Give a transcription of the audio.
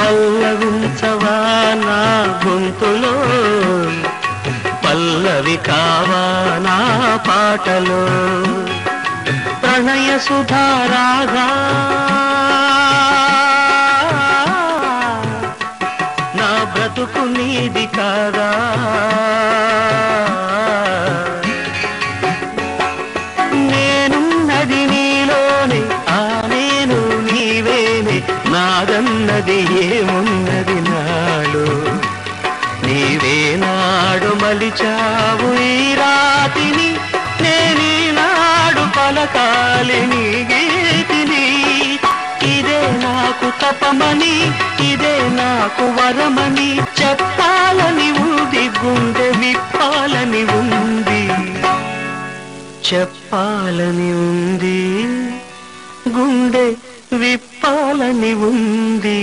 పల్లవించవా నా గొంతులో, పల్లవి కావా నా పాటలో, ప్రణయ సుధారాగా నా బ్రతుకు నీది కాదా. నేనున్నది నీలోనే, ఆ నేను నీవేనే, నాదన్నది ఏమున్నది నాలో. నీవే నాడు మలిచావు ఈ రాతిని, నేనీనాడు పలకాలి నీ గీతిని. ఇదే నాకు తపమని, ఇదే నాకు వరమని, చెప్పాలని ఉంది, గుండె విప్పాలని ఉంది, చెప్పాలని ఉంది, గుండె విప్పాలని ఉంది.